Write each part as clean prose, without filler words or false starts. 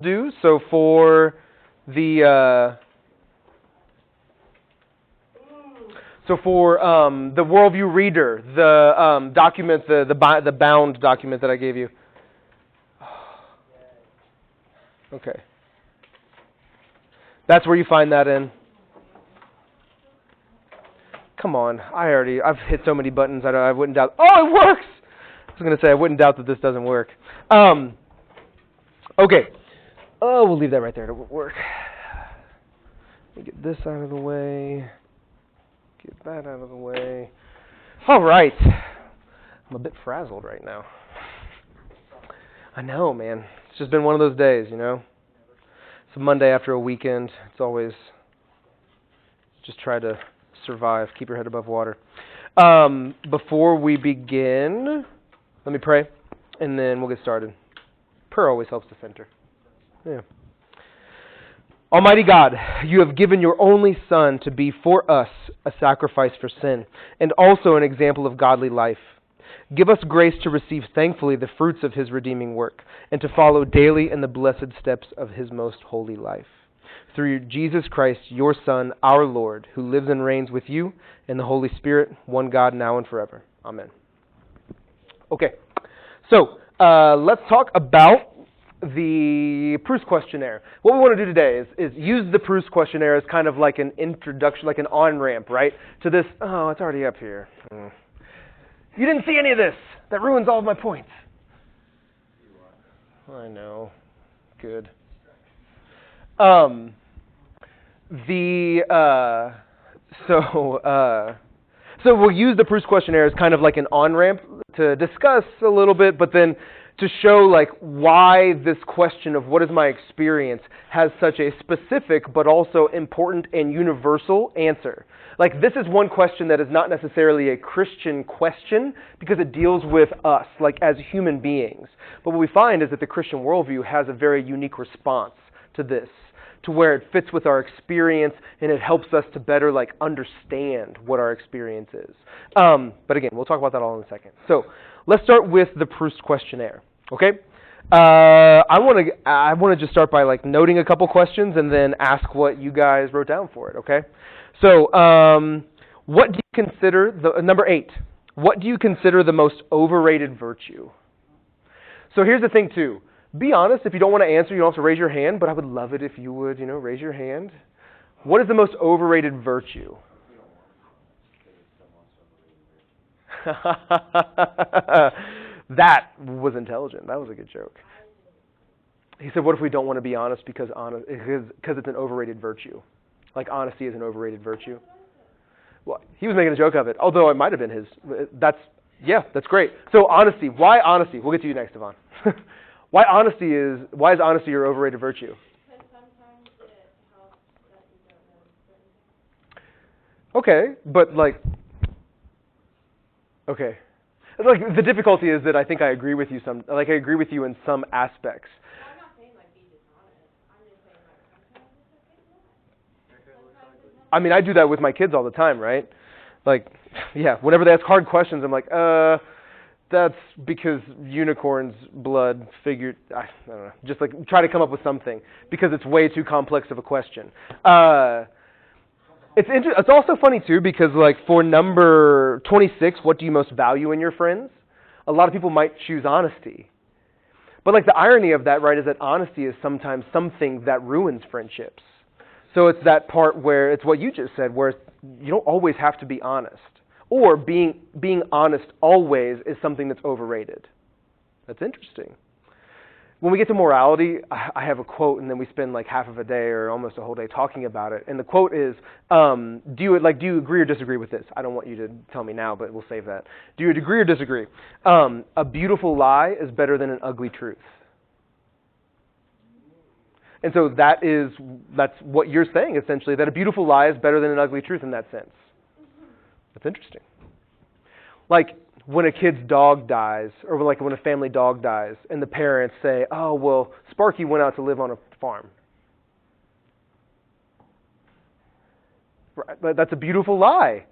do. So for the the Worldview reader, the document, the bound document that I gave you. Okay. That's where you find that in. Come on, I've hit so many buttons. I wouldn't doubt. Oh, it works. I was gonna say I wouldn't doubt that this doesn't work. Okay. Oh, we'll leave that right there. It won't work. Let me get this out of the way. Get that out of the way. All right. I'm a bit frazzled right now. I know, man. It's just been one of those days, you know. It's a Monday after a weekend. It's always just try to survive. Keep your head above water. Before we begin, let me pray, and then we'll get started. Prayer always helps the center. Yeah. Almighty God, you have given your only Son to be for us a sacrifice for sin, and also an example of godly life. Give us grace to receive thankfully the fruits of his redeeming work, and to follow daily in the blessed steps of his most holy life. Through Jesus Christ, your Son, our Lord, who lives and reigns with you in the Holy Spirit, one God, now and forever. Amen. Okay, so let's talk about the Proust questionnaire. What we want to do today is use the Proust questionnaire as kind of like an introduction, like an on-ramp, right, to this. Oh, it's already up here. You didn't see any of this. That ruins all of my points. I know. Good. So we'll use the Proust questionnaire as kind of like an on-ramp to discuss a little bit, but then to show like why this question of what is my experience has such a specific but also important and universal answer. Like this is one question that is not necessarily a Christian question because it deals with us, like as human beings. But what we find is that the Christian worldview has a very unique response to this, to where it fits with our experience and it helps us to better like understand what our experience is. But again, we'll talk about that all in a second. So let's start with the Proust questionnaire. Okay, I want to just start by like noting a couple questions and then ask what you guys wrote down for it. Okay, so what do you consider number 8? What do you consider the most overrated virtue? So here's the thing too. Be honest. If you don't want to answer, you don't have to raise your hand, but I would love it if you would, raise your hand. What is the most overrated virtue? That was intelligent. That was a good joke. He said, what if we don't want to be honest because it's an overrated virtue? Like honesty is an overrated virtue. Well, he was making a joke of it, although it might have been his. That's great. So honesty. Why honesty? We'll get to you next, Yvonne. Why is honesty your overrated virtue? Because sometimes it helps that you don't know certain things. Okay, but okay. Like the difficulty is that I think I agree with you I agree with you in some aspects. Well, I'm not saying be dishonest. I'm just saying sometimes it's okay. I mean, I do that with my kids all the time, right? Like, yeah, whenever they ask hard questions, I'm like, that's because unicorn's blood figured, I don't know, just like try to come up with something because it's way too complex of a question. It's also funny too because like for number 26, what do you most value in your friends? A lot of people might choose honesty. But like the irony of that, right, is that honesty is sometimes something that ruins friendships. So it's that part where it's what you just said, where you don't always have to be honest. Or being honest always is something that's overrated. That's interesting. When we get to morality, I have a quote, and then we spend like half of a day or almost a whole day talking about it. And the quote is, do you agree or disagree with this? I don't want you to tell me now, but we'll save that. Do you agree or disagree? A beautiful lie is better than an ugly truth. And so that's what you're saying, essentially, that a beautiful lie is better than an ugly truth in that sense. That's interesting. Like when a kid's dog dies, or like when a family dog dies, and the parents say, oh, well, Sparky went out to live on a farm. That's a beautiful lie.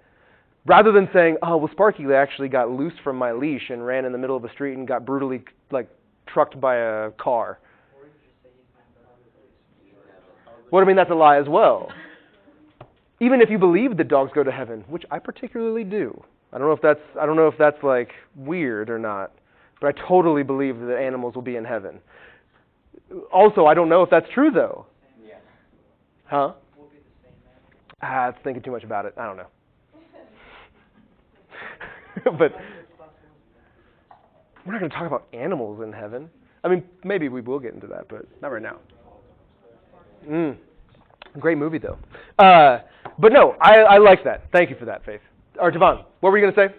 Rather than saying, oh, well, Sparky actually got loose from my leash and ran in the middle of a street and got brutally, trucked by a car. Or you just say he's my Well, I mean, that's a lie as well. Even if you believe that dogs go to heaven, which I particularly do. I don't know if that's like weird or not, but I totally believe that animals will be in heaven. Also, I don't know if that's true though. Yeah. Huh? We'll be the same animal. It's thinking too much about it. I don't know. But we're not going to talk about animals in heaven. I mean, maybe we will get into that, but not right now. Great movie, though. But no, I like that. Thank you for that, Faith. Or Javon, what were you going to say?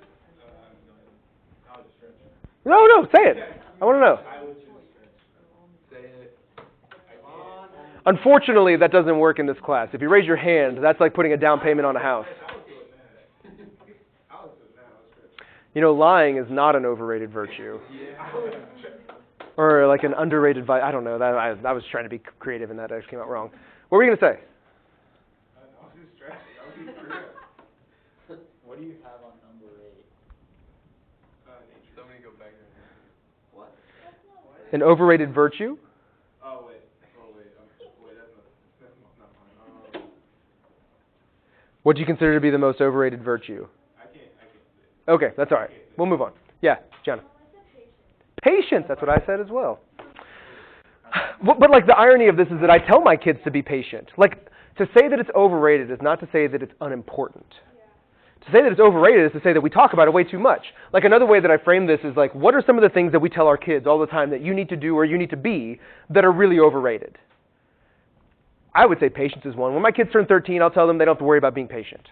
No, say it. I want to know. Unfortunately, that doesn't work in this class. If you raise your hand, that's like putting a down payment on a house. You know, lying is not an overrated virtue. Or like an underrated I don't know. I was trying to be creative and that actually came out wrong. What were you going to say? What do you have on number 8? Somebody go back there. What? An overrated virtue? Oh, wait, that's not mine. What do you consider to be the most overrated virtue? I can't say. Okay, that's all right. We'll move on. Yeah, Jenna. Patience, that's what I said as well. But like the irony of this is that I tell my kids to be patient. Like to say that it's overrated is not to say that it's unimportant. To say that it's overrated is to say that we talk about it way too much. Like another way that I frame this is like, what are some of the things that we tell our kids all the time that you need to do or you need to be that are really overrated? I would say patience is one. When my kids turn 13, I'll tell them they don't have to worry about being patient.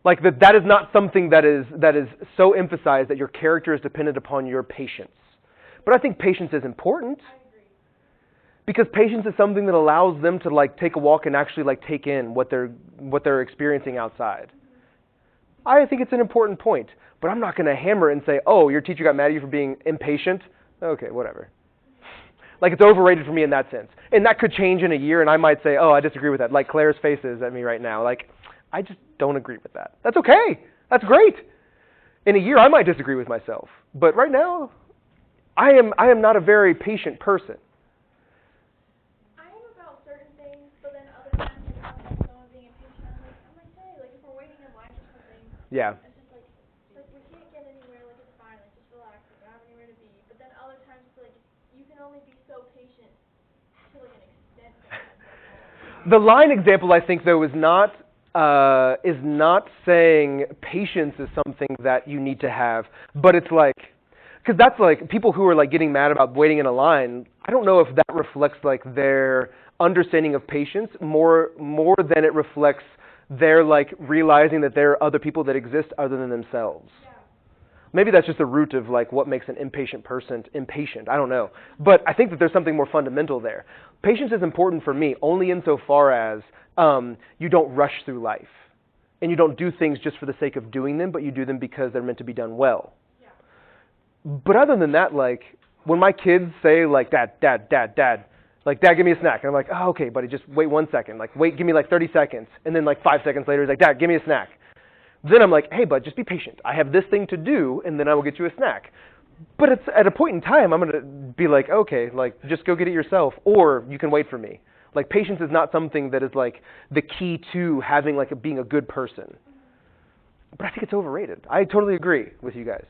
Like that is not something that is so emphasized that your character is dependent upon your patience. But I think patience is important. Because patience is something that allows them to like take a walk and actually like take in what they're experiencing outside. I think it's an important point, but I'm not going to hammer it and say, "Oh, your teacher got mad at you for being impatient." Okay, whatever. Like it's overrated for me in that sense. And that could change in a year and I might say, "Oh, I disagree with that." Like Claire's face is at me right now. Like I just don't agree with that. That's okay. That's great. In a year I might disagree with myself, but right now I am not a very patient person. Yeah. It's just like we can't get anywhere, like it's fine, like just relax, like I don't have anywhere to be. But then other times it's like you can only be so patient to like an extent. The line example I think though is not saying patience is something that you need to have, but it's like, because that's like people who are like getting mad about waiting in a line. I don't know if that reflects like their understanding of patience more than it reflects they're like realizing that there are other people that exist other than themselves. Yeah. Maybe that's just the root of like what makes an impatient person impatient. I don't know. But I think that there's something more fundamental there. Patience is important for me only insofar as you don't rush through life. And you don't do things just for the sake of doing them, but you do them because they're meant to be done well. Yeah. But other than that, like when my kids say like, Dad, like, Dad, give me a snack. And I'm like, oh, okay, buddy, just wait 1 second. Like, give me like 30 seconds. And then like 5 seconds later, he's like, Dad, give me a snack. Then I'm like, hey, bud, just be patient. I have this thing to do, and then I will get you a snack. But it's at a point in time, I'm going to be like, okay, like, just go get it yourself, or you can wait for me. Like, patience is not something that is like the key to having like being a good person. But I think it's overrated. I totally agree with you guys.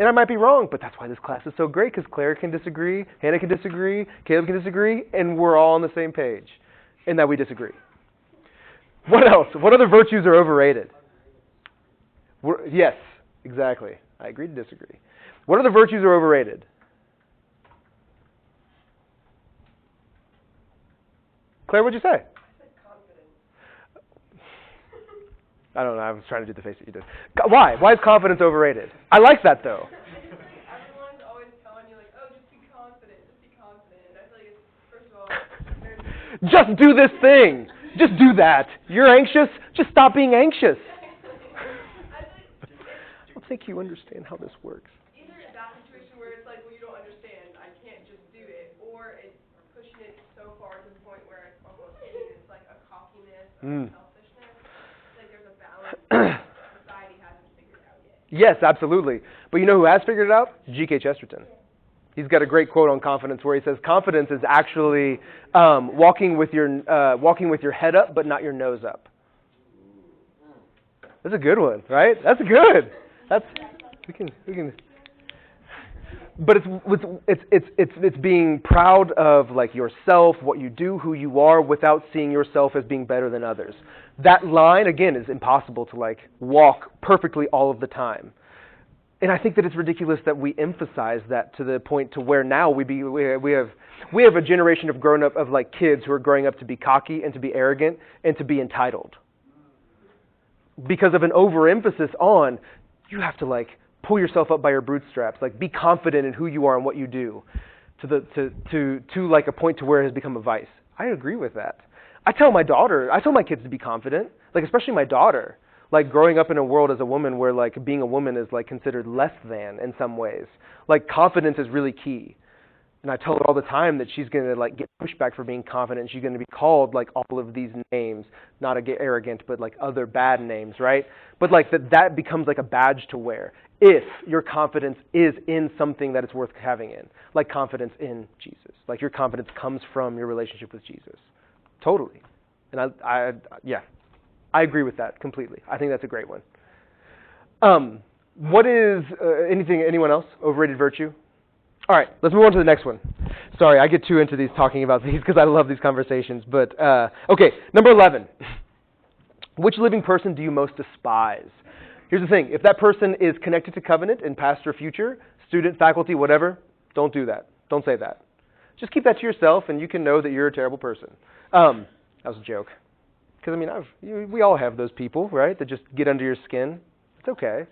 And I might be wrong, but that's why this class is so great, because Claire can disagree, Hannah can disagree, Caleb can disagree, and we're all on the same page in that we disagree. What else? What other virtues are overrated? Yes, exactly. I agree to disagree. What other virtues are overrated? Claire, what'd you say? I don't know. I was trying to do the face that you did. Why? Why is confidence overrated? I like that, though. Everyone's always telling you, like, oh, just be confident, just be confident. And I feel like it's, first of all, just do this thing. Just do that. You're anxious? Just stop being anxious. I don't think you understand how this works. Either that situation where it's like, well, you don't understand, I can't just do it, or it's pushing it so far to the point where it's almost it's like a cockiness or selfishness. Like there's a balance society hasn't figured out yet. Yes, absolutely. But you know who has figured it out? G.K. Chesterton. He's got a great quote on confidence where he says, confidence is actually walking with your head up, but not your nose up. That's a good one, right? That's good. We can. But it's being proud of like yourself, what you do, who you are, without seeing yourself as being better than others. That line again is impossible to like walk perfectly all of the time. And I think that it's ridiculous that we emphasize that to the point to where now we have a generation of grown up of like kids who are growing up to be cocky and to be arrogant and to be entitled. Because of an overemphasis on you have to like pull yourself up by your bootstraps, like be confident in who you are and what you do, to like a point to where it has become a vice. I agree with that. I tell my kids to be confident, like especially my daughter. Like growing up in a world as a woman where like being a woman is like considered less than in some ways. Like confidence is really key. And I tell her all the time that she's going to like get pushback for being confident. She's going to be called like all of these names, not arrogant, but like other bad names, right? But like that becomes like a badge to wear if your confidence is in something that it's worth having in, like confidence in Jesus. Like your confidence comes from your relationship with Jesus. Totally. And I agree with that completely. I think that's a great one. What is anyone else? Overrated virtue? All right, let's move on to the next one. Sorry, I get too into these talking about these because I love these conversations. But okay, number 11. Which living person do you most despise? Here's the thing. If that person is connected to covenant in past or future, student, faculty, whatever, don't do that. Don't say that. Just keep that to yourself and you can know that you're a terrible person. That was a joke. Because, I mean, we all have those people, right, that just get under your skin. It's okay.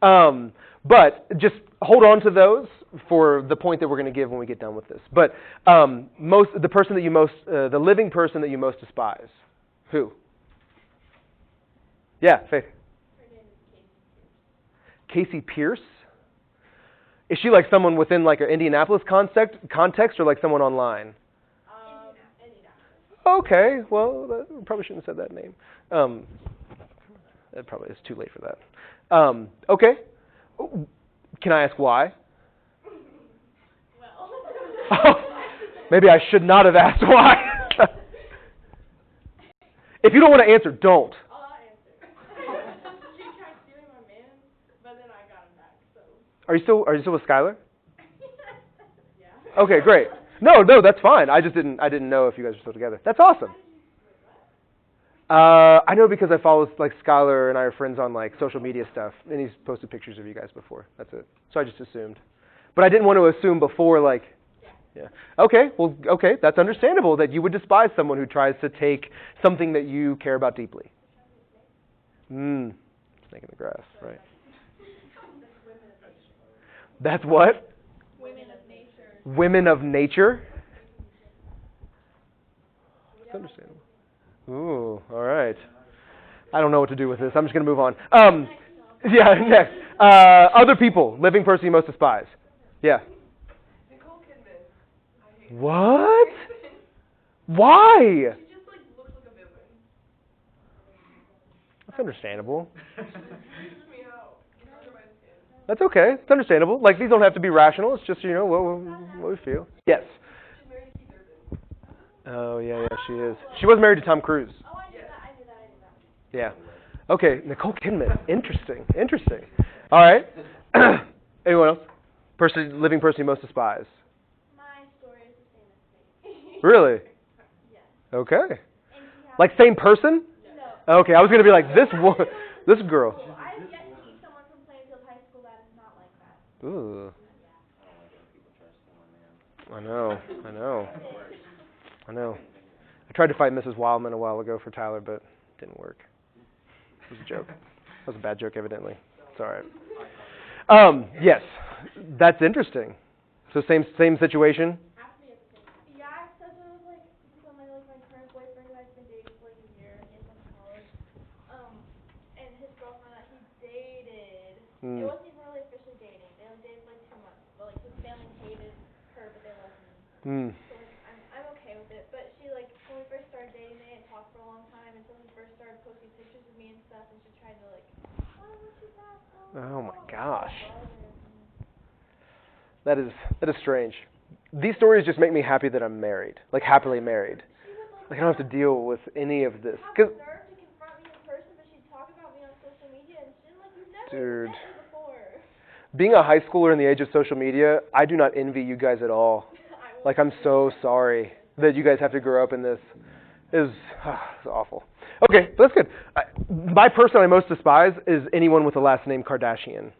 But just hold on to those for the point that we're going to give when we get done with this. But the living person that you most despise. Who? Yeah, Faith. Her name is Casey Pierce? Is she like someone within like an Indianapolis context or like someone online? Okay, well, probably shouldn't have said that name. It probably is too late for that. Okay. Can I ask why? Well. Maybe I should not have asked why. If you don't want to answer, don't. I'll answer. She tried stealing my man, but then I got him back, so. Are you still with Skylar? Yeah. Okay, great. No, that's fine. I didn't know if you guys are still together. That's awesome. I know because I follow like Skylar and I are friends on like social media stuff, and he's posted pictures of you guys before. That's it. So I just assumed, but I didn't want to assume before like, yeah. Okay, well, okay, that's understandable that you would despise someone who tries to take something that you care about deeply. Snake in the grass, right? That's what? Women of nature. Women of nature? That's understandable. Ooh, all right. I don't know what to do with this. I'm just going to move on. Yeah, next. Other people, living person you most despise. Yeah. Nicole Kidman. I hate her. What? Why? She just like looks like a villain. That's understandable. Freaks me out. It's under my skin. That's okay. It's understandable. Like, these don't have to be rational. It's just, you know, what we feel. Yes. She's married to Keith Urban. Oh, yeah, she is. She was married to Tom Cruise. Oh, I knew that. Yeah. Okay, Nicole Kidman. Interesting. All right. Anyone else? Living person you most despise. My story is the same as me. Really? Yes. Okay. And she has Like same person? no. Okay, I was gonna be like this girl. I've yet to meet someone from Plainfield High School that is not like that. Ooh. I know. I tried to fight Mrs. Wildman a while ago for Tyler, but it didn't work. It was a joke. That was a bad joke, evidently. It's all right. Yes, that's interesting. So same situation. Yeah, so it was like my current boyfriend who I've been dating for like a year in college. And his girlfriend that he dated. It wasn't even really officially dating. They only dated for like 2 months. But like his family hated her, but they loved me. So like I'm okay with it. But she like when we first started dating, they didn't talk for a long time until he first started posting pictures of me and stuff, and she tried to like, oh, what's your back? Oh my gosh. That is strange. These stories just make me happy that I'm married, like happily married. Like I don't have to deal with any of this. Have the nerve to confront me in person, but she's talking about me on social media and shit. Like, you've never Dude. met me before. Being a high schooler in the age of social media, I do not envy you guys at all. Like I'm so sorry that you guys have to grow up in this. It's awful. Okay, but that's good. My person I most despise is anyone with the last name Kardashian.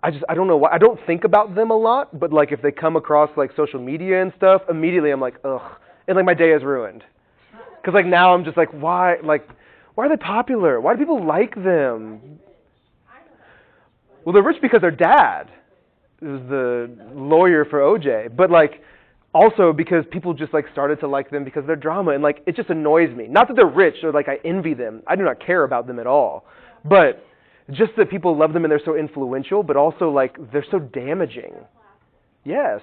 I don't know why. I don't think about them a lot, but like if they come across like social media and stuff, immediately I'm like, ugh. And like my day is ruined. Because like now I'm just like, why are they popular? Why do people like them? Well, they're rich because their dad is the lawyer for OJ. But like also because people just like started to like them because of their drama. And like it just annoys me. Not that they're rich or like I envy them. I do not care about them at all. But just that people love them and they're so influential, but also like they're so damaging. Yes.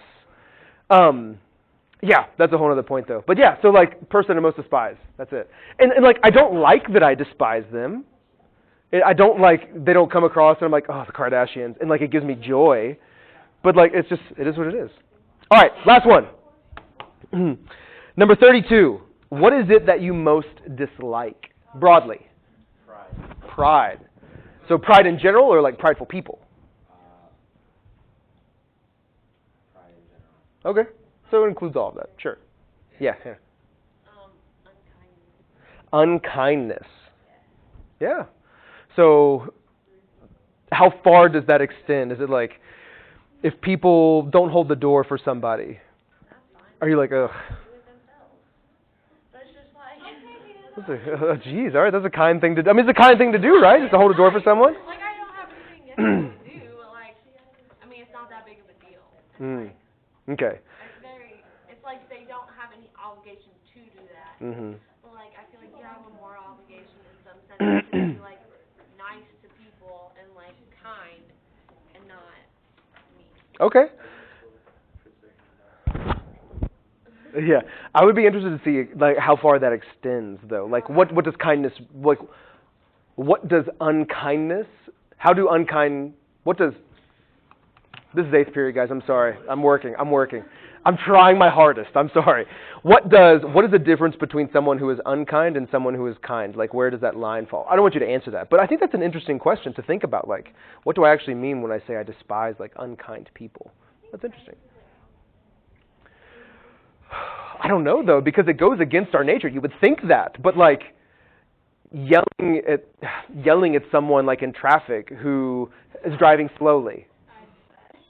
Yeah, that's a whole other point though. But yeah, so like person I most despise. That's it. And like I don't like that I despise them. I don't like they don't come across and I'm like, oh, the Kardashians, and like it gives me joy. But like it is what it is. All right, last one. Number 32. What is it that you most dislike broadly? Pride. So pride in general or like prideful people? Pride in general. Okay. So it includes all of that. Sure. Yeah. Unkindness. Unkindness. Yeah. So how far does that extend? Is it like if people don't hold the door for somebody, That's fine. are you like, ugh? Do it themselves. But it's just like, Geez, all right, that's a kind thing to do. I mean, it's a kind thing to do, right? Just to hold a door for someone? like I don't have anything against them to do, but like, I mean, it's not that big of a deal. Okay. It's like they don't have any obligation to do that. Mm-hmm. But like, I feel like you have a moral obligation in some sense to be like nice to people and like kind and not mean. Okay. Yeah, I would be interested to see like how far that extends, though. Like, what does kindness like? What does unkindness? How do unkind? What does? This is 8th period, guys. I'm sorry. I'm working. I'm trying my hardest. I'm sorry. What is the difference between someone who is unkind and someone who is kind? Like, where does that line fall? I don't want you to answer that, but I think that's an interesting question to think about. Like, what do I actually mean when I say I despise like unkind people? That's interesting. I don't know though, because it goes against our nature. You would think that, but like yelling at someone like in traffic who is driving slowly.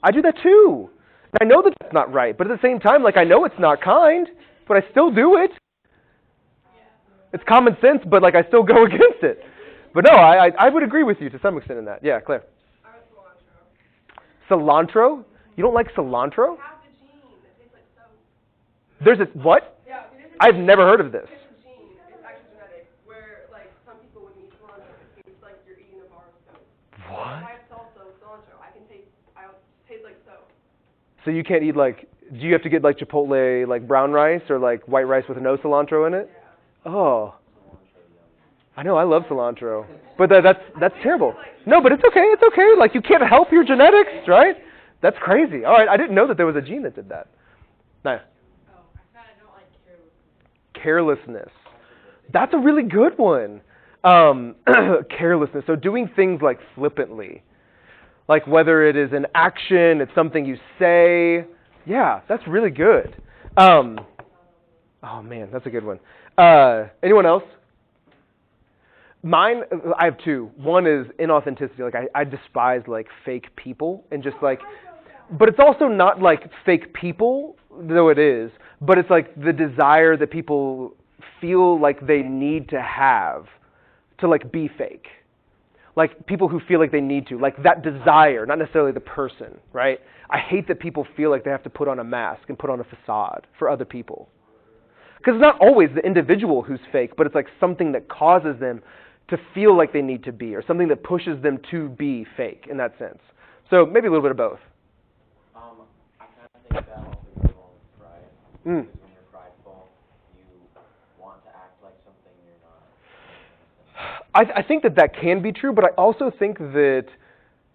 I do that too. I know that that's not right, but at the same time, like I know it's not kind, but I still do it. It's common sense, but like I still go against it. But no, I would agree with you to some extent in that. Yeah, Claire. I was cilantro. Cilantro? You don't like cilantro? Half the gene. It tastes like soap. There's a what? Yeah, there's I've never heard of this. a gene. It's actually genetic. Where like some people when you eat cilantro, it tastes like you're eating a bar of soap. What? I have salsa with cilantro. I taste like soap. So you can't eat like, do you have to get like Chipotle like brown rice or like white rice with no cilantro in it? Oh. I know, I love cilantro. But that's terrible. No, but it's okay, Like you can't help your genetics, right? That's crazy. All right, I didn't know that there was a gene that did that. Nice. Oh, I kind of don't like Carelessness. That's a really good one. Carelessness. So doing things like flippantly. Like whether it is an action, it's something you say. Yeah, that's really good. Oh man, that's a good one. Anyone else? Mine, I have two. One is inauthenticity. Like I despise like fake people and just like, but it's also not like fake people, though it is, but it's like the desire that people feel like they need to have to like be fake. Like people who feel like they need to, like that desire, not necessarily the person, right? I hate that people feel like they have to put on a mask and put on a facade for other people. Because it's not always the individual who's fake, but it's like something that causes them to feel like they need to be, or something that pushes them to be fake in that sense. So maybe a little bit of both. I kind of think that also goes along with pride. Mm. Because when you're prideful, you want to act like something you're not. I think that can be true, but I also think that,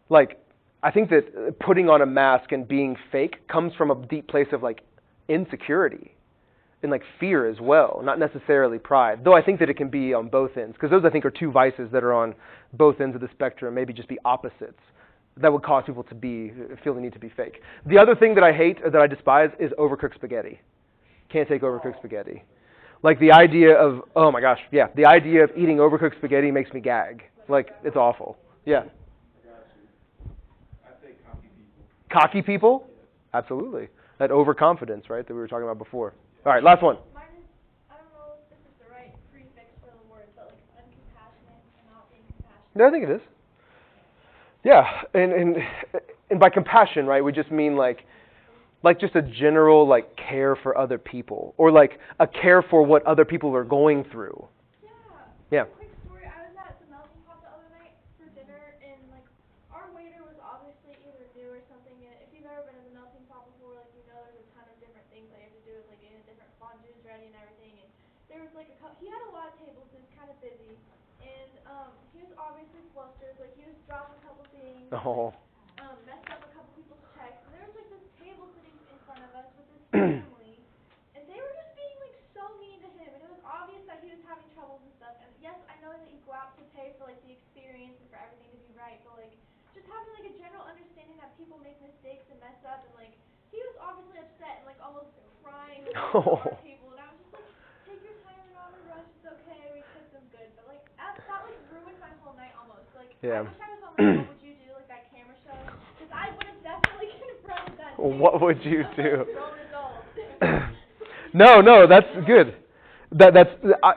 like, I think that putting on a mask and being fake comes from a deep place of like insecurity and like fear as well, not necessarily pride. Though I think that it can be on both ends, because those I think are two vices that are on both ends of the spectrum, maybe just be opposites that would cause people to feel the need to be fake. The other thing that I hate, that I despise, is overcooked spaghetti. Can't take overcooked spaghetti. Like the idea of, oh my gosh, yeah, the idea of eating overcooked spaghetti makes me gag. Like, it's awful. Yeah. I got you. I say cocky people. Cocky people? Absolutely. That overconfidence, right, that we were talking about before. All right, last one. Mine is, I don't know if this is the right prefix for the word, but like uncompassionate and not being compassionate. No, I think it is. Yeah, and by compassion, right, we just mean like just a general like care for other people, or like a care for what other people are going through. Yeah. Quick story, I was at the melting pot the other night for dinner, and like our waiter was obviously either new or something, and if you've ever been in the melting pot before, like you know there's a ton of different things that you have to do with like getting different fondues ready and everything, and there was like he had a lot of tables, so he was kind of busy, and he was obviously flustered, like he was dropping a couple things. Oh. Messed up a couple people's checks, and there was like this table sitting in front of us with this family, and they were just being like so mean to him, and it was obvious that he was having troubles and stuff. And yes, I know that you go out to pay for like the experience and for everything to be right, but like just having like a general understanding that people make mistakes and mess up, and like he was obviously upset and like almost crying at our table, and I was just like, take your time, we're not in a rush, it's okay, we cooked them good, but like that like ruined my whole night almost. Like yeah. I wish I was on like What Would You Do, like that camera show, because I would have definitely confronted that. What would you do? Grown adults. No, that's good. That's I,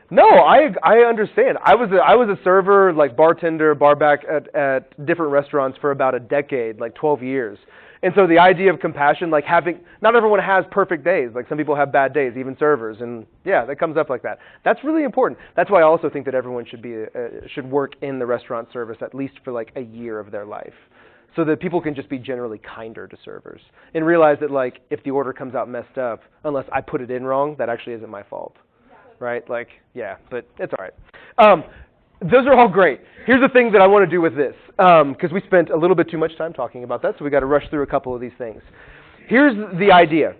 No, I understand. I was a server, like bartender, bar back at different restaurants for about a decade, like 12 years. And so the idea of compassion, like not everyone has perfect days. Like some people have bad days, even servers, and yeah, that comes up like that. That's really important. That's why I also think that everyone should work in the restaurant service at least for like a year of their life, so that people can just be generally kinder to servers and realize that like if the order comes out messed up, unless I put it in wrong, that actually isn't my fault. Right? Like, yeah, but it's all right. Those are all great. Here's the thing that I want to do with this, because we spent a little bit too much time talking about that, so we got to rush through a couple of these things. Here's the idea.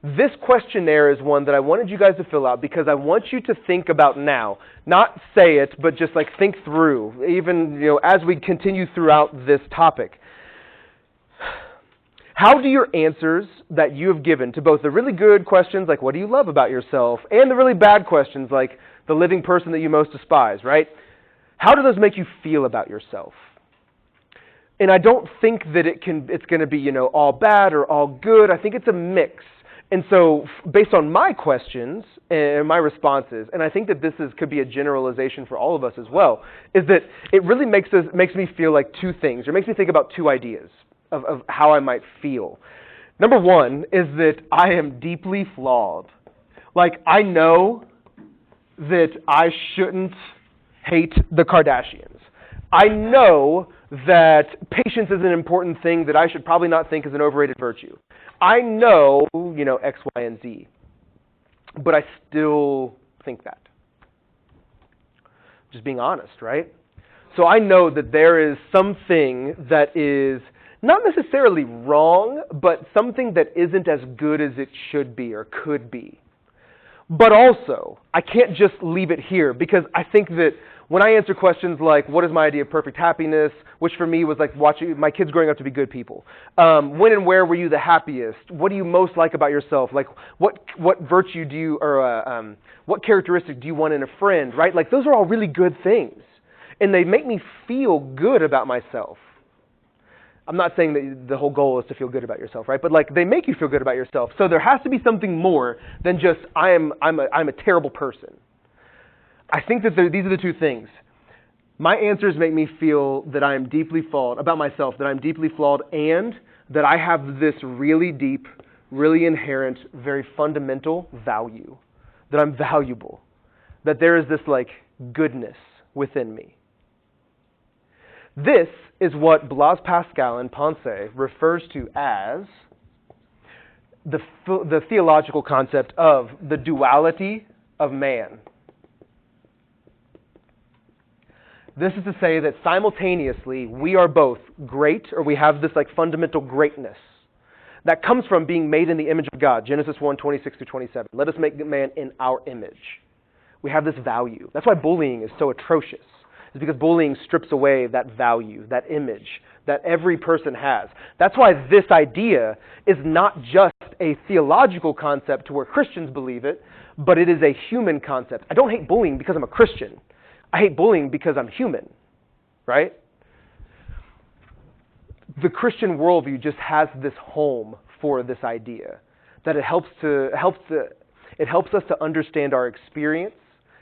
This questionnaire is one that I wanted you guys to fill out because I want you to think about now, not say it, but just like think through, even as we continue throughout this topic. How do your answers that you have given to both the really good questions, like what do you love about yourself, and the really bad questions, like the living person that you most despise, right? How do those make you feel about yourself? And I don't think that it's going to be, all bad or all good. I think it's a mix. And so based on my questions and my responses, and I think that this could be a generalization for all of us as well, is that it really makes me feel like two things, or makes me think about two ideas of how I might feel. Number one is that I am deeply flawed. Like, I know that I shouldn't hate the Kardashians. I know that patience is an important thing that I should probably not think is an overrated virtue. I know, X, Y, and Z. But I still think that. Just being honest, right? So I know that there is something that is not necessarily wrong, but something that isn't as good as it should be or could be. But also, I can't just leave it here, because I think that when I answer questions like, what is my idea of perfect happiness, which for me was like watching my kids growing up to be good people. When and where were you the happiest? What do you most like about yourself? Like, what virtue do you, or what characteristic do you want in a friend, right? Like, those are all really good things. And they make me feel good about myself. I'm not saying that the whole goal is to feel good about yourself, right? But like, they make you feel good about yourself. So there has to be something more than just I'm a terrible person. I think that these are the two things. My answers make me feel that I am deeply flawed about myself, that I'm deeply flawed, and that I have this really deep, really inherent, very fundamental value, that I'm valuable, that there is this like goodness within me. This is what Blaise Pascal and Ponce refers to as the theological concept of the duality of man. This is to say that simultaneously we are both great, or we have this like fundamental greatness that comes from being made in the image of God. Genesis 1:26-27. Let us make man in our image. We have this value. That's why bullying is so atrocious. It's because bullying strips away that value, that image that every person has. That's why this idea is not just a theological concept to where Christians believe it, but it is a human concept. I don't hate bullying because I'm a Christian. I hate bullying because I'm human, right? The Christian worldview just has this home for this idea, that it helps us to understand our experience,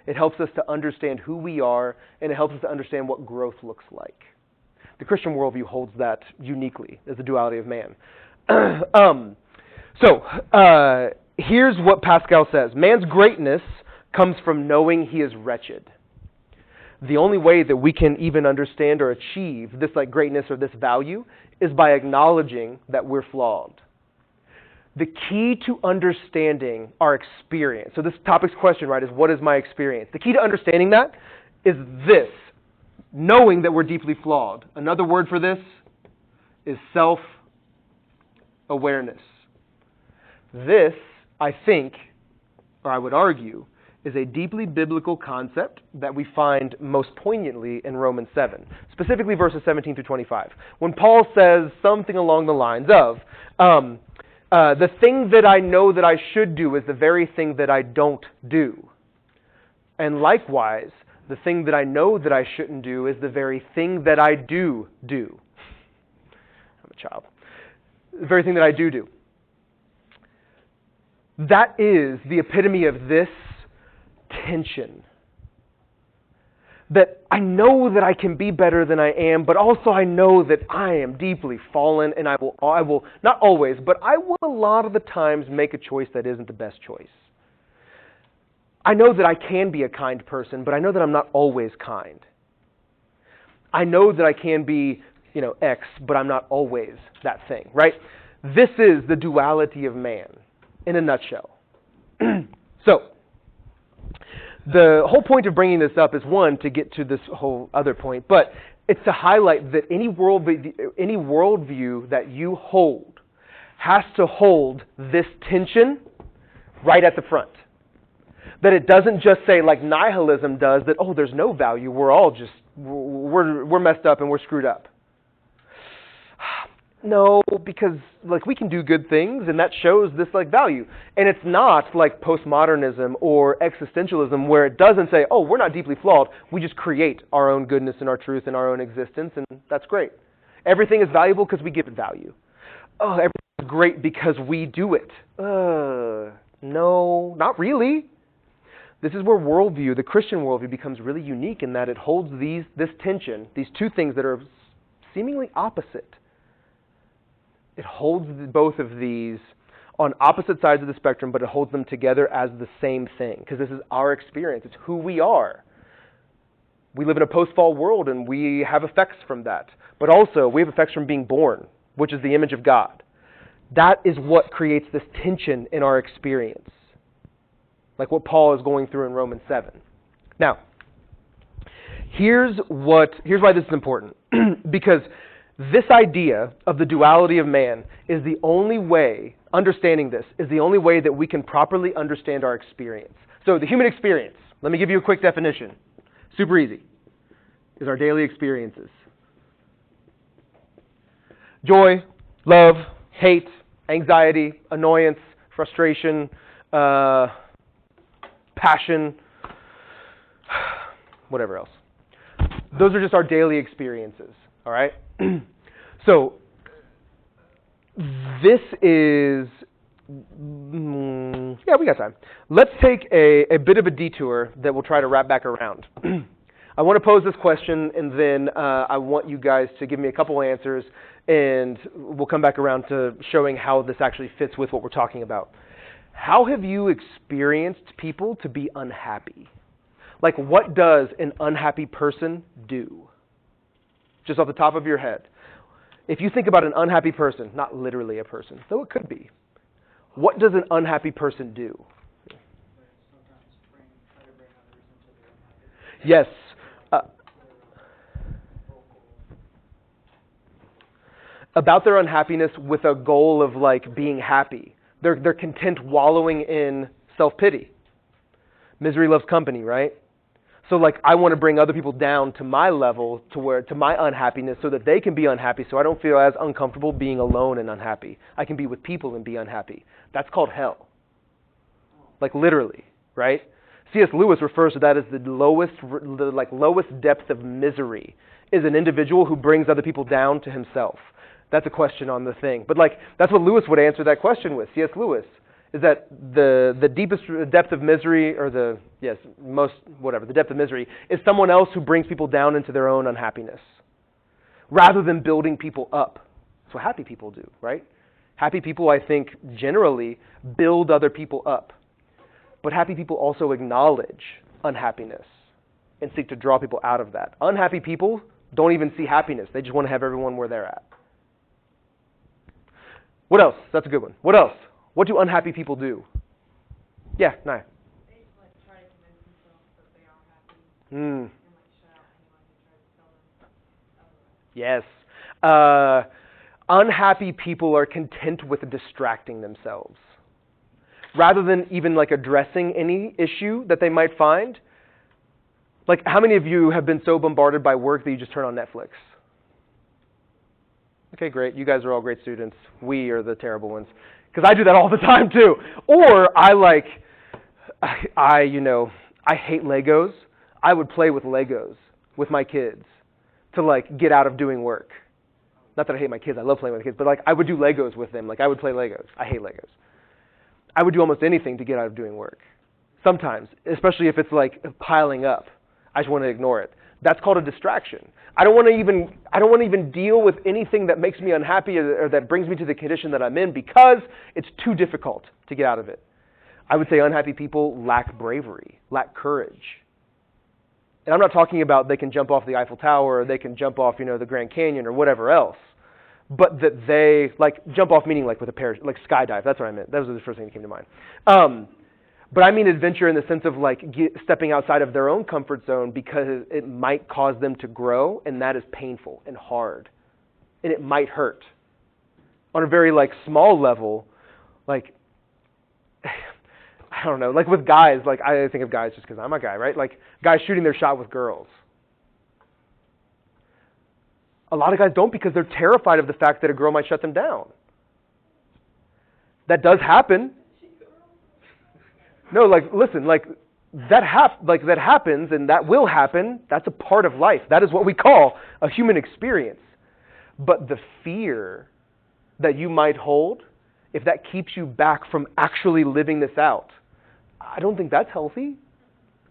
it helps us to understand who we are, and it helps us to understand what growth looks like. The Christian worldview holds that uniquely as the duality of man. Here's what Pascal says. Man's greatness comes from knowing he is wretched. The only way that we can even understand or achieve this like greatness or this value is by acknowledging that we're flawed. The key to understanding our experience, so this topic's question, right, is what is my experience? The key to understanding that is this, knowing that we're deeply flawed. Another word for this is self-awareness. This, I think, or I would argue, is a deeply biblical concept that we find most poignantly in Romans 7, specifically verses 17-25. When Paul says something along the lines of, the thing that I know that I should do is the very thing that I don't do. And likewise, the thing that I know that I shouldn't do is the very thing that I do. I'm a child. The very thing that I do. That is the epitome of this tension. That I know that I can be better than I am, but also I know that I am deeply fallen, and I will not always, but I will a lot of the times make a choice that isn't the best choice. I know that I can be a kind person, but I know that I'm not always kind. I know that I can be, X, but I'm not always that thing, right? This is the duality of man in a nutshell. So, the whole point of bringing this up is, one, to get to this whole other point, but it's to highlight that any worldview that you hold has to hold this tension right at the front. That it doesn't just say, like nihilism does, that, oh, there's no value, we're all just, we're messed up and we're screwed up. No, because we can do good things, and that shows this value. And it's not like postmodernism or existentialism where it doesn't say, oh, we're not deeply flawed. We just create our own goodness and our truth and our own existence, and that's great. Everything is valuable because we give it value. Oh, everything is great because we do it. No, not really. This is where worldview, the Christian worldview, becomes really unique in that it holds this tension, these two things that are seemingly opposite. It holds both of these on opposite sides of the spectrum, but it holds them together as the same thing, because this is our experience. It's who we are. We live in a post-fall world, and we have effects from that. But also, we have effects from being born, which is the image of God. That is what creates this tension in our experience, like what Paul is going through in Romans 7. Now, here's why this is important, because this idea of the duality of man is the only way, understanding this, is the only way that we can properly understand our experience. So the human experience, let me give you a quick definition. Super easy. Is our daily experiences. Joy, love, hate, anxiety, annoyance, frustration, passion, whatever else. Those are just our daily experiences, all right? So, this is, we got time. Let's take a bit of a detour that we'll try to wrap back around. I want to pose this question, and then I want you guys to give me a couple answers, and we'll come back around to showing how this actually fits with what we're talking about. How have you experienced people to be unhappy? Like, what does an unhappy person do? Just off the top of your head. If you think about an unhappy person, not literally a person, though it could be, what does an unhappy person do? Yes. about their unhappiness with a goal of like being happy. They're content wallowing in self-pity. Misery loves company, right? So like I want to bring other people down to my level, to my unhappiness, so that they can be unhappy, so I don't feel as uncomfortable being alone and unhappy. I can be with people and be unhappy. That's called hell. Like literally, right? C.S. Lewis refers to that as the lowest depth of misery, is an individual who brings other people down to himself. That's a question on the thing. But like that's what Lewis would answer that question with. C.S. Lewis is that the deepest depth of misery, or the depth of misery is someone else who brings people down into their own unhappiness, rather than building people up. That's what happy people do, right? Happy people, I think, generally build other people up. But happy people also acknowledge unhappiness and seek to draw people out of that. Unhappy people don't even see happiness. They just want to have everyone where they're at. What else? That's a good one. What else? What do unhappy people do? Yeah, Naya. They just like try to convince themselves that they are happy and like shut out anyone who tries to tell them otherwise. Yes. Unhappy people are content with distracting themselves. Rather than even like addressing any issue that they might find. Like how many of you have been so bombarded by work that you just turn on Netflix? Okay, great. You guys are all great students. We are the terrible ones. Because I do that all the time too. Or I hate Legos. I would play with Legos with my kids to like get out of doing work. Not that I hate my kids. I love playing with kids. But like I would do Legos with them. Like I would play Legos. I hate Legos. I would do almost anything to get out of doing work. Sometimes, especially if it's like piling up. I just want to ignore it. That's called a distraction. I don't want to even deal with anything that makes me unhappy or that brings me to the condition that I'm in, because it's too difficult to get out of it. I would say unhappy people lack bravery, lack courage. And I'm not talking about they can jump off the Eiffel Tower or they can jump off, the Grand Canyon or whatever else. But that they, like, jump off meaning like with a parachute, like skydive. That's what I meant. That was the first thing that came to mind. But I mean adventure in the sense of like stepping outside of their own comfort zone, because it might cause them to grow, and that is painful and hard. And it might hurt. On a very like small level, like, I don't know, like with guys, like I think of guys just because I'm a guy, right? Like guys shooting their shot with girls. A lot of guys don't, because they're terrified of the fact that a girl might shut them down. That does happen. No, like, listen, like, that happens, and that will happen. That's a part of life. That is what we call a human experience. But the fear that you might hold, if that keeps you back from actually living this out, I don't think that's healthy.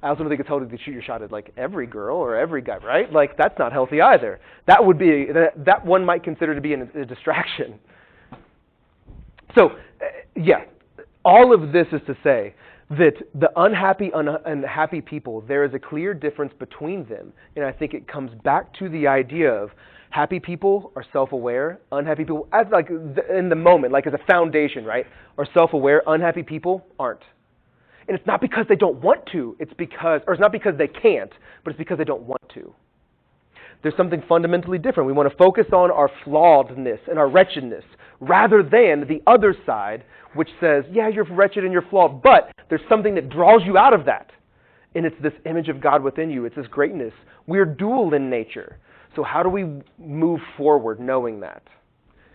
I also don't think it's healthy to shoot your shot at like every girl or every guy, right? Like that's not healthy either. That would be that one might consider to be a distraction. So, yeah, all of this is to say that the unhappy and happy people, there is a clear difference between them, and I think it comes back to the idea of happy people are self-aware, unhappy people, as like in the moment, like as a foundation, right, are self-aware. Unhappy people aren't. And it's not because they don't want to, it's not because they can't, but it's because they don't want to. There's something fundamentally different. We want to focus on our flawedness and our wretchedness rather than the other side, which says, yeah, you're wretched and you're flawed, but there's something that draws you out of that. And it's this image of God within you. It's this greatness. We're dual in nature. So how do we move forward knowing that?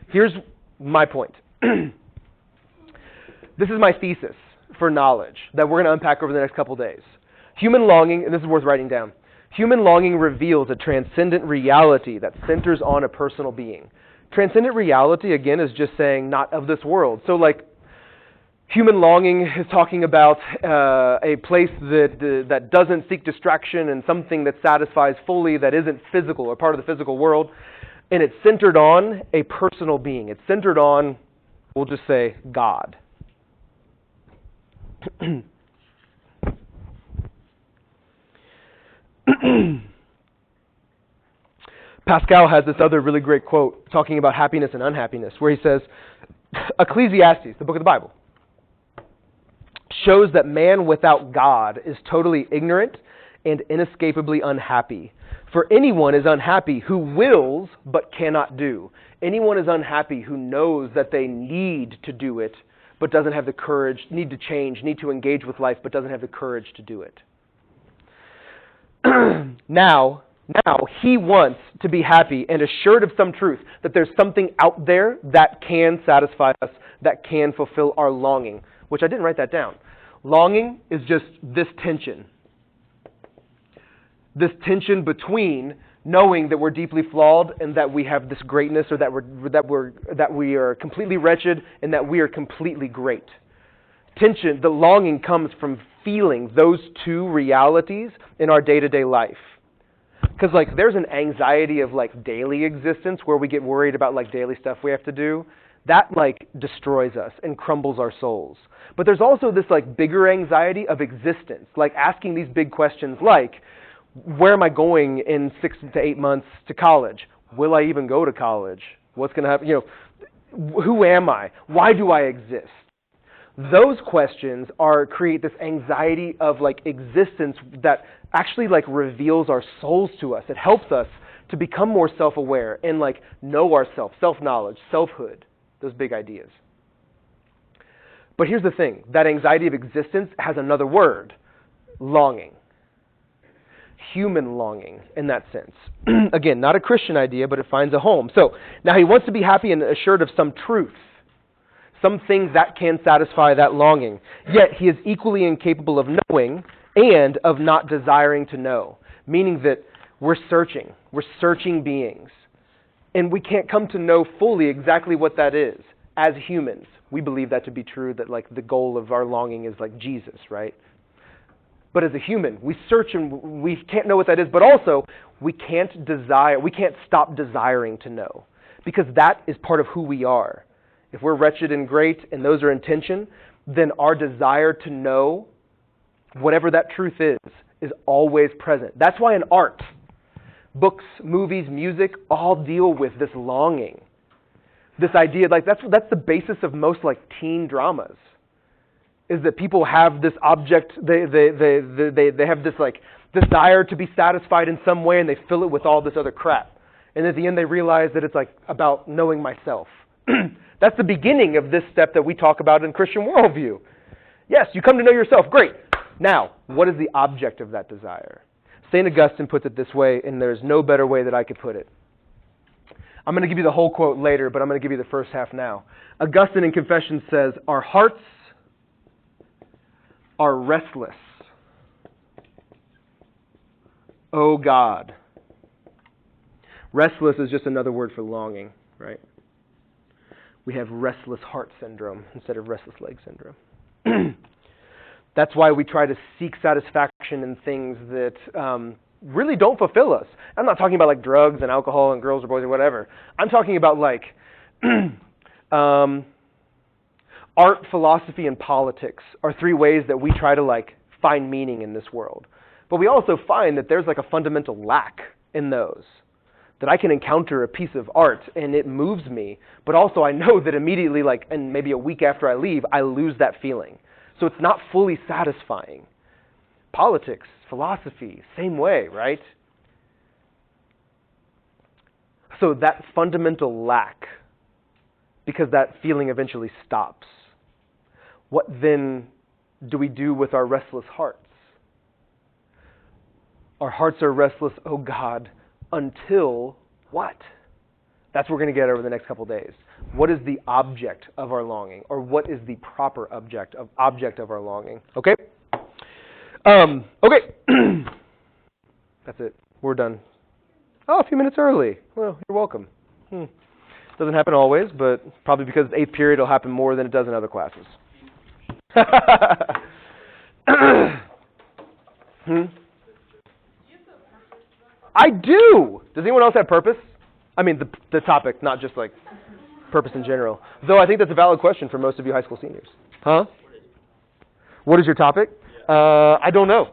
Here's my point. This is my thesis for knowledge that we're going to unpack over the next couple days. Human longing, and this is worth writing down, human longing reveals a transcendent reality that centers on a personal being. Transcendent reality, again, is just saying not of this world. So like human longing is talking about a place that doesn't seek distraction and something that satisfies fully, that isn't physical or part of the physical world. And it's centered on a personal being. It's centered on, we'll just say, God. Pascal has this other really great quote talking about happiness and unhappiness, where he says, Ecclesiastes, the book of the Bible, shows that man without God is totally ignorant and inescapably unhappy. For anyone is unhappy who wills but cannot do. Anyone is unhappy who knows that they need to do it, but doesn't have the courage, need to change, need to engage with life, but doesn't have the courage to do it. Now, he wants to be happy and assured of some truth, that there's something out there that can satisfy us, that can fulfill our longing, which I didn't write that down. Longing is just this tension. This tension between knowing that we're deeply flawed and that we have this greatness, or that we are completely wretched and that we are completely great. Tension, the longing comes from feeling those two realities in our day-to-day life. Because there's an anxiety of daily existence where we get worried about daily stuff we have to do. That destroys us and crumbles our souls. But there's also this bigger anxiety of existence, asking these big questions where am I going in 6 to 8 months to college? Will I even go to college? What's going to happen? Who am I? Why do I exist? Those questions create this anxiety of existence that actually reveals our souls to us. It helps us to become more self-aware and know ourselves, self-knowledge, selfhood, those big ideas. But here's the thing, that anxiety of existence has another word, longing. Human longing in that sense. Again, not a Christian idea, but it finds a home. So now he wants to be happy and assured of some truth, some things that can satisfy that longing. Yet he is equally incapable of knowing and of not desiring to know, meaning that we're searching beings. And we can't come to know fully exactly what that is. As humans, we believe that to be true, that the goal of our longing is Jesus, right? But as a human, we search and we can't know what that is, but also we can't stop desiring to know, because that is part of who we are. If we're wretched and great and those are in tension, then our desire to know whatever that truth is always present. That's why in art, books, movies, music all deal with this longing. This idea, that's the basis of most teen dramas. Is that people have this object, they have this desire to be satisfied in some way, and they fill it with all this other crap. And at the end they realize that it's about knowing myself. That's the beginning of this step that we talk about in Christian worldview. Yes, you come to know yourself, great. Now, what is the object of that desire? St. Augustine puts it this way, and there's no better way that I could put it. I'm going to give you the whole quote later, but I'm going to give you the first half now. Augustine in Confessions says, "Our hearts are restless, O God." Restless is just another word for longing, right? We have restless heart syndrome instead of restless leg syndrome. That's why we try to seek satisfaction in things that really don't fulfill us. I'm not talking about drugs and alcohol and girls or boys or whatever. I'm talking about art, philosophy, and politics are 3 ways that we try to find meaning in this world. But we also find that there's a fundamental lack in those. That I can encounter a piece of art and it moves me, but also I know that immediately, and maybe a week after I leave, I lose that feeling. So it's not fully satisfying. Politics, philosophy, same way, right? So that fundamental lack, because that feeling eventually stops. What then do we do with our restless hearts? Our hearts are restless, oh God, until what? That's what we're going to get over the next couple days. What is the object of our longing? Or what is the proper object of our longing? Okay? Okay. That's it. We're done. Oh, a few minutes early. Well, you're welcome. Doesn't happen always, but probably because 8th period will happen more than it does in other classes. I do! Does anyone else have purpose? I mean, the topic, not just purpose in general. Though I think that's a valid question for most of you high school seniors. Huh? What is your topic? I don't know.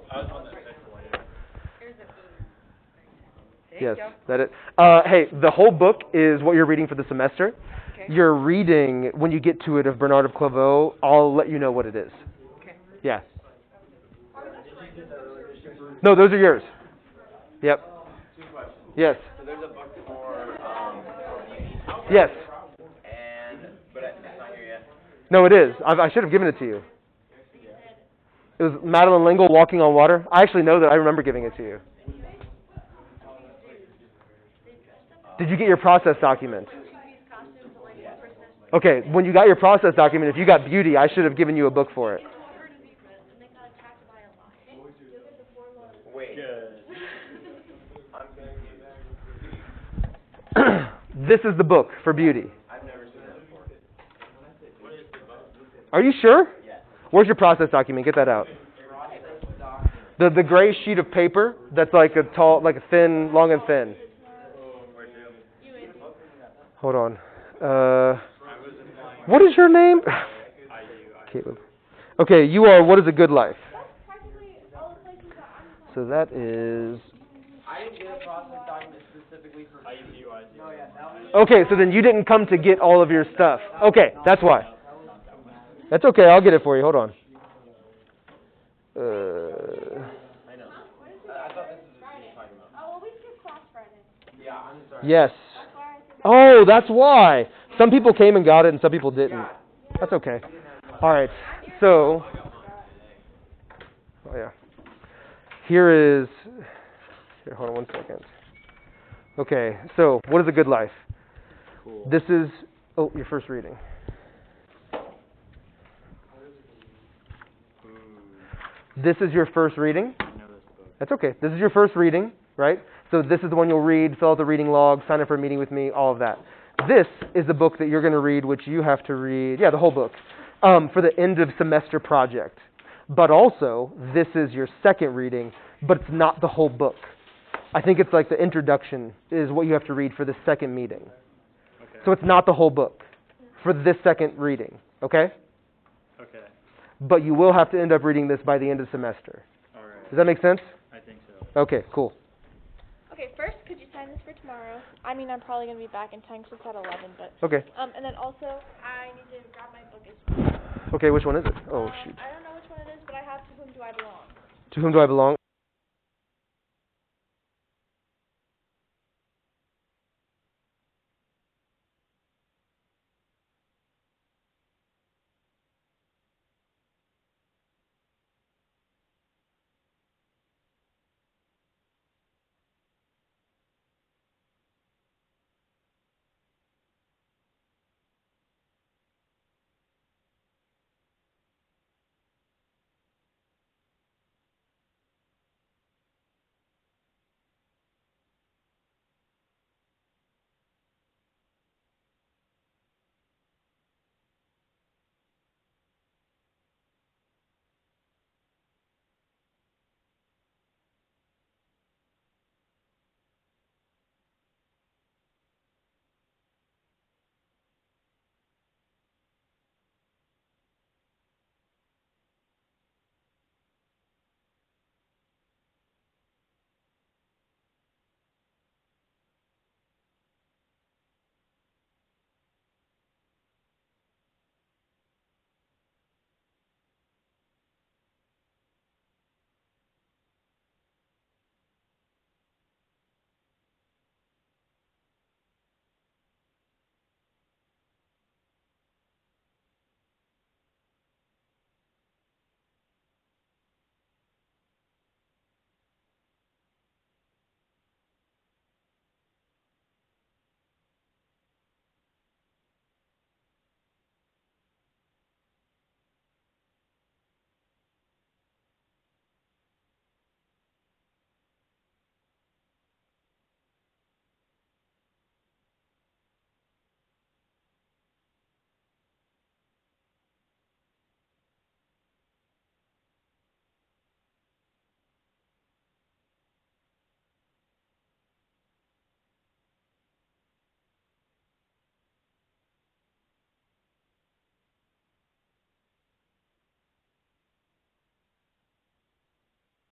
Yes, that it. Hey, the whole book is what you're reading for the semester. Okay. You're reading, when you get to it, of Bernard of Clairvaux. I'll let you know what it is. Okay. Yeah. No, those are yours. Yep. Yes. So there's a book for beauty, Yes. but it's not here yet. No, it is. I should have given it to you. It was Madeline Lingle, Walking on Water. I actually know that. I remember giving it to you. Did you get your process document? Okay, when you got your process document, if you got beauty, I should have given you a book for it. Wait. I'm confused. This is the book for beauty. I've never seen that before. Are you sure? Yes. Where's your process document? Get that out. The gray sheet of paper that's like a tall, like a thin, long and thin. Hold on. What is your name? Caleb. Okay, you are What is a Good Life? So that is... I didn't get a process document specifically for Okay, so then you didn't come to get all of your stuff. Okay, that's why. That's okay, I'll get it for you. Hold on. I know. I thought this was what you were talking about. Oh, well, we skipped class Friday. Yeah, I'm sorry. Yes. That's why I said Oh, that's why. Some people came and got it and some people didn't. That's okay. All right, so... Oh, yeah. Here, hold on one second. Okay, so what is a good life? Cool. This is, your first reading. This is your first reading. I know this book. That's okay. This is your first reading, right? So this is the one you'll read, fill out the reading log, sign up for a meeting with me, all of that. This is the book that you're going to read, which you have to read, the whole book, for the end of semester project. But also, this is your second reading, but it's not the whole book. I think it's like the introduction is what you have to read for the second meeting. Okay. So it's not the whole book for this second reading, okay? Okay. But you will have to end up reading this by the end of the semester. All right. Does that make sense? I think so. Okay, cool. Okay, first, could you sign this for tomorrow? I mean, I'm probably going to be back in time 'cause it's at 11, but... Okay. And then also, I need to grab my book as well. Okay, which one is it? Oh, shoot. I don't know which one it is, but I have To Whom Do I Belong. To Whom Do I Belong?